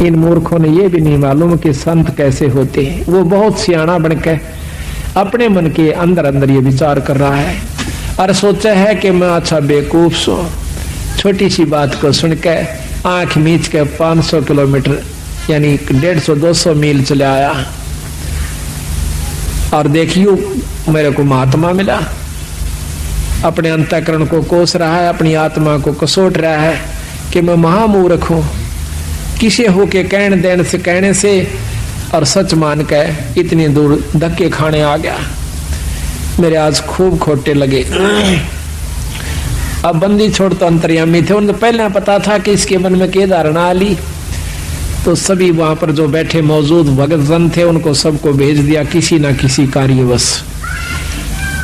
इन मूर्खों ने ये भी नहीं मालूम कि संत कैसे होते हैं। वो बहुत सियाना बनकर अपने मन के अंदर अंदर ये विचार कर रहा है और सोचा है कि मैं अच्छा बेवकूफ सो छोटी सी बात को सुनकर आंख मीच के 500 किलोमीटर यानी 150-200 मील चले आया और देखियो मेरे को महात्मा मिला। अपने अंतःकरण को कोस रहा है, अपनी आत्मा को कसोट रहा है कि मैं महामूर्ख हूं, किसे होके कहने से और सच मान के इतनी दूर धक्के खाने आ गया। मेरे आज खूब खोटे लगे। अब बंदी छोड़ तो अंतर्यामी थे, उनको पहले पता था कि इसके मन में क्या धारणा आली, तो सभी वहां पर जो बैठे मौजूद भगत जन थे उनको सबको भेज दिया किसी ना किसी कार्यवश,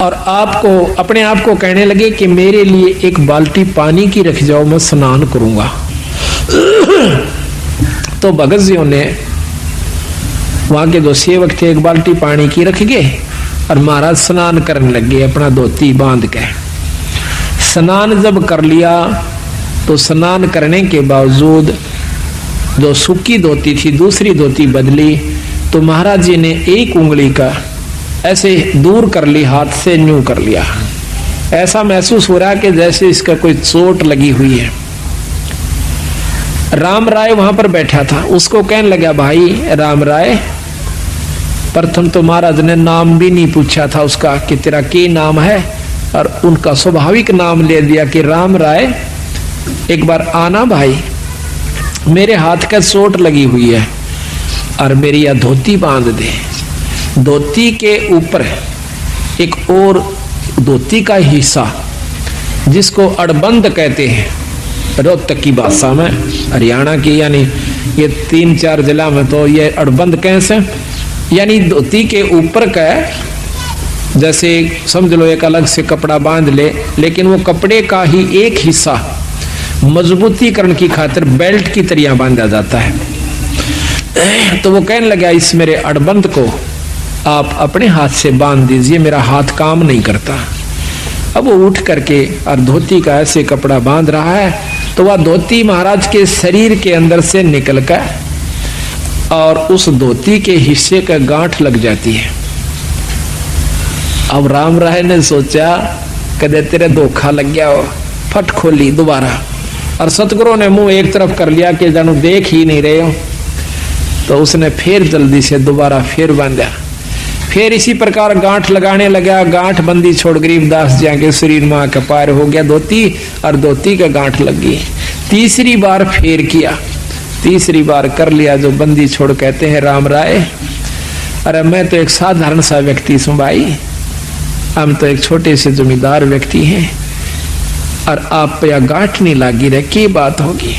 और आपको अपने आप को कहने लगे कि मेरे लिए एक बाल्टी पानी की रख जाओ, मैं स्नान करूंगा। तो भगत जी ने वहां के जो सेवक थे एक बाल्टी पानी की रख गए और महाराज स्नान करने लगे अपना धोती बांध के। स्नान जब कर लिया तो स्नान करने के बावजूद जो सूखी धोती थी दूसरी धोती बदली, तो महाराज जी ने एक उंगली का ऐसे दूर कर ली, हाथ से न्यू कर लिया। ऐसा महसूस हो रहा कि जैसे इसका कोई चोट लगी हुई है। राम राय वहां पर बैठा था, उसको कहने लगा भाई राम राय, प्रथम तो महाराज ने नाम भी नहीं पूछा था उसका कि तेरा क्या नाम है, और उनका स्वाभाविक नाम ले दिया कि राम राय एक बार आना भाई, मेरे हाथ का चोट लगी हुई है और मेरी यह धोती बांध दे। धोती के ऊपर एक और धोती का हिस्सा जिसको अड़बंद कहते हैं रोहतक की भाषा में, हरियाणा की, यानी ये 3-4 जिला में तो ये अड़बंद कैसे, यानी धोती के ऊपर का जैसे समझ लो एक अलग से कपड़ा बांध ले, लेकिन वो कपड़े का ही एक हिस्सा मजबूतीकरण की खातिर बेल्ट की तरह बांधा जाता है। तो वो कहने लगा इस मेरे अड़बंद को आप अपने हाथ से बांध दीजिए, मेरा हाथ काम नहीं करता। अब वो उठ करके और धोती का ऐसे कपड़ा बांध रहा है, तो वह धोती महाराज के शरीर के अंदर से निकल कर और उस धोती के हिस्से का गांठ लग जाती है। अब राम राय ने सोचा कदे तेरे धोखा लग गया हो, फट खोली दोबारा, और सतगुरु ने मुंह एक तरफ कर लिया कि जानू देख ही नहीं रहे हो। तो उसने फिर जल्दी से दोबारा फिर बांधा, फिर इसी प्रकार गांठ लगाने लगा। गांठ बंदी छोड़ गरीबदास जी के शरीर में आकर पार हो गया धोती, और धोती का गांठ लग गई। तीसरी बार फिर किया, तीसरी बार कर लिया। जो बंदी छोड़ कहते हैं राम राय, अरे मैं तो एक साधारण सा व्यक्ति हूं भाई, हम तो एक छोटे से जमींदार व्यक्ति हैं, और आप पे यह गांठ नहीं लागी रहे, की बात होगी।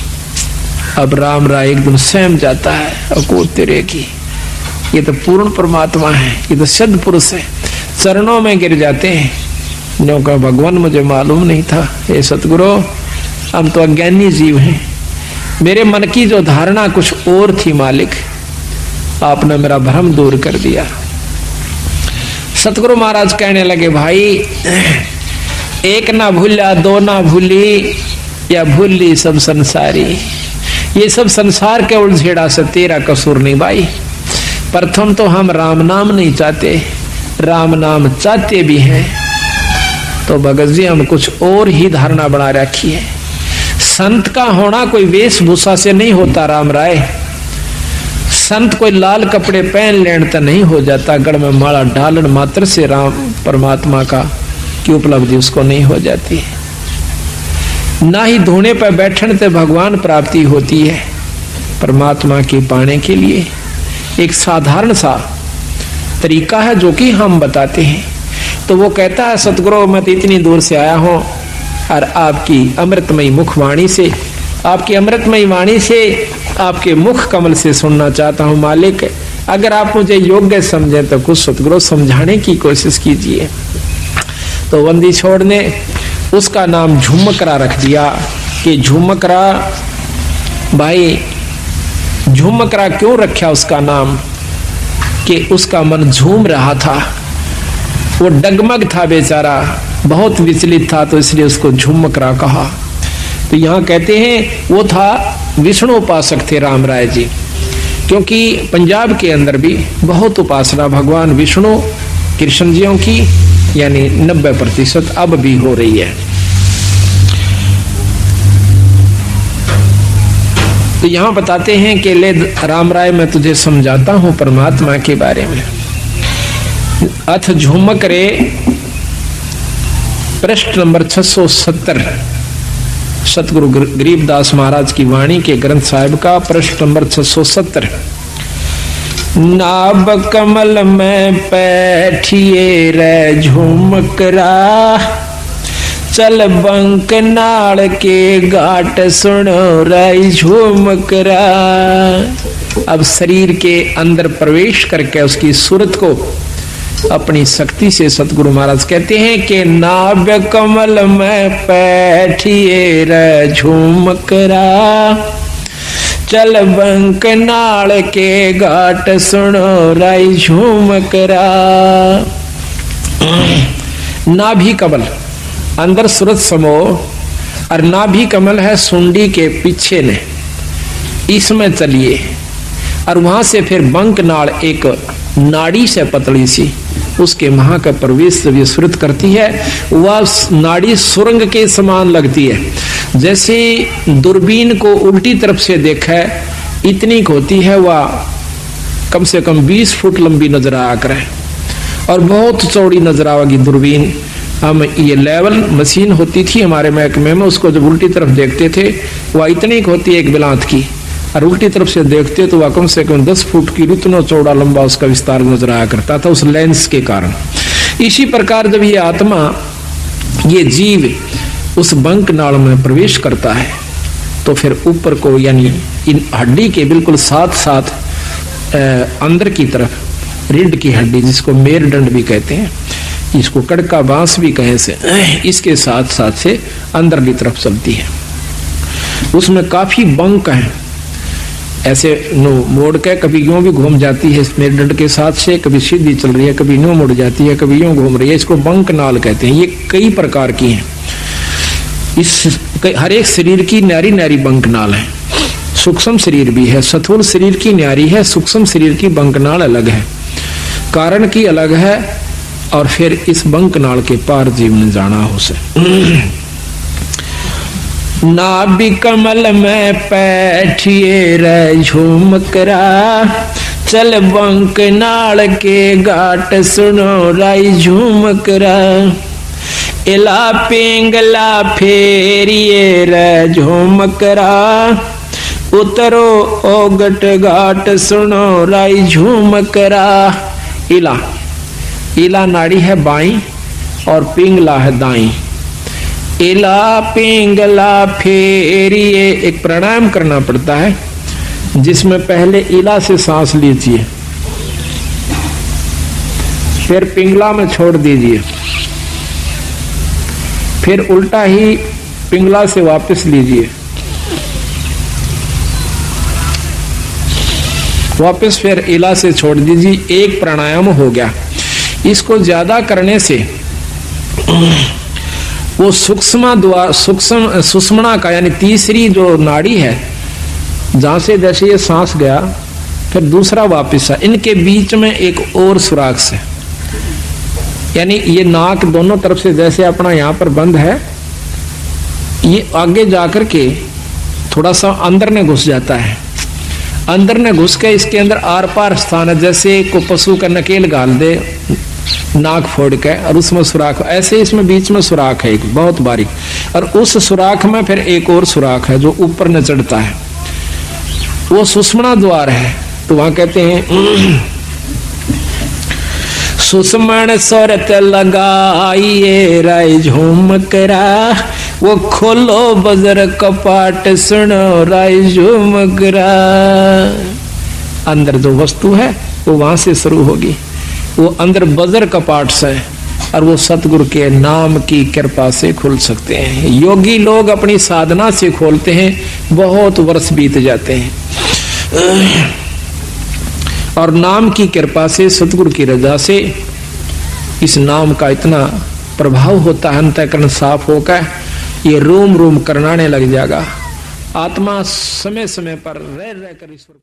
अब राम राय एकदम सहम जाता है, और को तेरे की ये तो पूर्ण परमात्मा है, ये तो सद पुरुष है, चरणों में गिर जाते हैं। जो का भगवान मुझे मालूम नहीं था, हे सतगुरु हम तो अज्ञानी जीव हैं, मेरे मन की जो धारणा कुछ और थी मालिक, आपने मेरा भ्रम दूर कर दिया। सतगुरु महाराज कहने लगे भाई एक ना भूला दो ना भूली, या भूली सब संसारी। ये सब संसार के उलझेड़ा से तेरा कसूर नहीं भाई। प्रथम तो हम राम नाम नहीं चाहते, राम नाम चाहते भी हैं तो भगत जी हम कुछ और ही धारणा बना रखी है। संत का होना कोई वेशभूषा से नहीं होता राम राय, संत कोई लाल कपड़े पहन लेने तो नहीं हो जाता, गढ़ में माला डालन मात्र से राम परमात्मा का की उपलब्धि उसको नहीं हो जाती, ना ही धोने पर बैठने से भगवान प्राप्ति होती है। परमात्मा की पाने के लिए एक साधारण सा तरीका है जो कि हम बताते हैं। तो वो कहता है सतगुरु मैं तो इतनी दूर से आया हूं और आपकी अमृतमयी मुखवाणी से, आपकी अमृतमयी वाणी से, आपके मुख कमल से सुनना चाहता हूं मालिक। अगर आप मुझे योग्य समझे तो कुछ सतगुरु समझाने की कोशिश कीजिए। तो बंदी छोड़ ने उसका नाम झुमकरा रख दिया कि झुमकरा। भाई झुमकरा क्यों रखा उसका नाम कि उसका मन झूम रहा था, वो डगमग था बेचारा, बहुत विचलित था, तो इसलिए उसको झुमकरा कहा। तो यहाँ कहते हैं वो था विष्णु उपासक थे राम राय जी। क्योंकि पंजाब के अंदर भी बहुत उपासना भगवान विष्णु कृष्ण जियों की, यानी 90% अब भी हो रही है। तो यहां बताते हैं कि ले राम राय मैं तुझे समझाता हूं परमात्मा के बारे में। अथ झुमक रे पृष्ठ नंबर 670 सतगुरु गरीबदास महाराज की वाणी के ग्रंथ साहिब का पृष्ठ नंबर 670। नाभ कमल में बैठिए रे झुमकरा, चल बंक नाल के घाट सुनो रे झुमकरा। अब शरीर के अंदर प्रवेश करके उसकी सूरत को अपनी शक्ति से सतगुरु महाराज कहते हैं कि नाभ कमल में बैठिए रे झुमकरा, चल बंक नाल के घाट सुनो रे झुमकरा। नाभि कमल अंदर सूरत समो और नाभि कमल है सुंडी के पीछे ने, इसमें चलिए और वहां से फिर बंक नाल एक नाड़ी से पतली सी उसके महा का प्रवेश जब ये सुरत करती है, वह नाड़ी सुरंग के समान लगती है। जैसे दूरबीन को उल्टी तरफ से देखा इतनी होती है, वह कम से कम 20 फुट लंबी नजर आया करे और बहुत चौड़ी नजर आवेगी दूरबीन। हम ये लेवल मशीन होती थी हमारे महकमे में, उसको जब उल्टी तरफ देखते थे वह इतनी होती है एक बिलांत की, और उल्टी तरफ से देखते तो वह कम से कम 10 फुट की इतना चौड़ा लंबा उसका विस्तार नजर आया करता था उस लेंस के कारण। इसी प्रकार जब ये आत्मा ये जीव उस बंक नाल में प्रवेश करता है तो फिर ऊपर को यानी इन हड्डी के बिल्कुल साथ साथ अंदर की तरफ रीढ़ की हड्डी जिसको मेरुदंड भी कहते हैं, इसको कड़का बांस भी कहे से, इसके साथ साथ से अंदर की तरफ चलती है। उसमें काफी बंक है, ऐसे नो मोड़ के कभी यूं भी घूम जाती है मेरुदंड के साथ से, कभी सीधी चल रही है, कभी यूं मुड़ जाती है, कभी यूं घूम रही है, इसको बंक नाल कहते हैं। ये कई प्रकार की हैं। इस हर एक शरीर की न्यारी न्यारी बंक नाल है। सूक्ष्म शरीर भी है, स्थूल शरीर की न्यारी है, सूक्ष्म शरीर की बंक नाल अलग है, कारण की अलग है, और फिर इस बंक नाल के पार जीवन जाना हो से। नाभि कमल में बैठिए रे झुमकरा, चल बंक नाल के घाट सुनो रे झुमकरा। इला पिंगला फेरिए रे झुमकरा, उतरो ओगट घाट सुनो रे झुमकरा। इला इला नाड़ी है बाई और पिंगला है दाई। इला पिंगला फेरिए एक प्राणायाम करना पड़ता है जिसमें पहले इला से सांस लीजिए, फिर पिंगला में छोड़ दीजिए, फिर उल्टा ही पिंगला से वापस लीजिए, वापस फिर इला से छोड़ दीजिए। एक प्राणायाम हो गया। इसको ज्यादा करने से वो सुषुम्ना का यानी तीसरी जो नाड़ी है जहां से जैसे ये सांस गया फिर दूसरा वापस है, इनके बीच में एक और सुराख से, यानी ये नाक दोनों तरफ से जैसे अपना यहाँ पर बंद है, ये आगे जाकर के थोड़ा सा अंदर में घुस जाता है। अंदर में घुस के इसके अंदर आर पार स्थान है, जैसे को पशु का नकेल गाल दे नाक फोड़ के और उसमें सुराख, ऐसे इसमें बीच में सुराख है एक बहुत बारीक, और उस सुराख में फिर एक और सुराख है जो ऊपर न चढ़ता है, वो सुषुम्ना द्वार है। तो वहां कहते हैं सुषुम्न स्वरत लगाइए रे झुमकरा, वो खोलो बजर कपाट सुनो रे झुमकरा। अंदर जो वस्तु है वो वहां से शुरू होगी, वो अंदर बजर कपाट से, और वो सतगुरु के नाम की कृपा से खुल सकते हैं। योगी लोग अपनी साधना से खोलते हैं, बहुत वर्ष बीत जाते हैं, और नाम की कृपा से सतगुरु की रजा से इस नाम का इतना प्रभाव होता है, अंतःकरण साफ होकर ये रोम रोम करनाने लग जाएगा। आत्मा समय समय पर रह रहकर ईश्वर